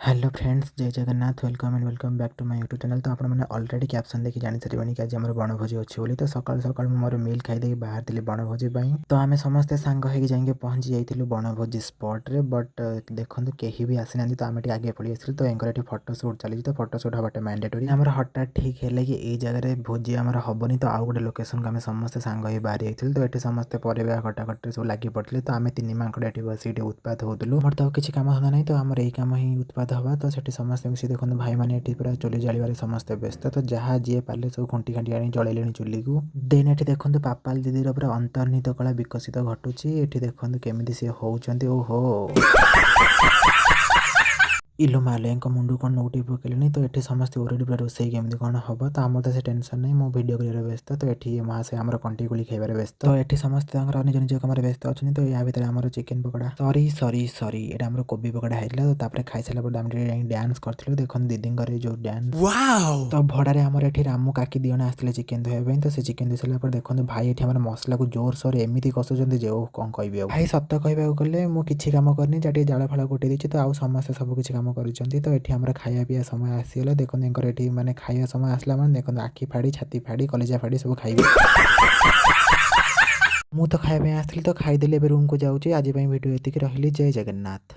Hello friends, जय Jagannath. Welcome and welcome back to my YouTube channel. तो आपने already caption देखि जानी सारे कि आज आम बनभोजी अच्छी बोली। तो सकाल सकाल मोर मिल खाई बाहर थी बनभोजी। तो आम समस्ते सांग होगी जाइए पहुँची जाइलु बनभोजी स्पॉट रे। बट देखो कहीं भी आसी ना, तो आम आगे पड़ी आसलु। तो एंकर फोटोशूट चली, तो फोटोशूट हवाटा मैंडेटोरी। आम हठात ठीक है कि ये जगह भोजी आम हेनी, तो आउ गोटे लोकेशन को आम समस्ते सांग हो बाहरी जाइलु। तो ये समस्ते परिवा कटाकटी सब लगी पड़े। तो आम तीन मांकड़ ये बस उत्पात होलु। मोर तो किसी कम धंदा नहीं, तो आम यही कम ही उत्पात हवा। तो सेठी समस्ते मिसी देखो भाई मैंने पूरा चुली जाड़े समस्ते व्यस्त। तो जहाँ जी पारे सब खुंटी खांटी आनी जलैले चुली को। देन ये देखो पापाल दीदी पूरा अंतर्निहित कला विकसित घटुची। ये देखो केमी सी होती। ओहो इलो माले मुंडू कौन नोटी पकड़े। तो ये समस्त ओरडी पूरा रोसई केमी कौन हम। तो आम तो से टेंशन नहीं, मो वीडियो कर व्यस्त। तो ये माँ से आम कंटी गुड़ी खाइबार व्यस्त। तो ये समस्त निज निज कम व्यस्त अच्छे। तो या भर आम चिकेन पकड़ा सरी सरी सरी ये आम कोबी पकड़ा है। तो खाई सारा डांस करूँ। देखो दीदी जो डांस तो भड़ारे आमर ये रामू काकी दिजण आसते चिकेन धोवाई। तो से चिकेन धोई सारा देखो भाई ये मसला को जोर सोर एमती कसुच्च जे कौन कह भाई। सत कहवाक गले मुझे कम करनी जहाँ जाल फाड़ गोटे देती। तो आउ समस्त सब किसी कम कर। तो ये आम खाया पीया समय आसीगला। देखो ये मैंने खाया समय आसला मैंने देखो आखि फाड़ी छाती फाड़ी कलेजा फाड़ी सब खाइबे। मु तो खाया आसती, तो खाईदेली रूम को जाऊँगी। आज वीडियो एतिक रही। जय जगन्नाथ।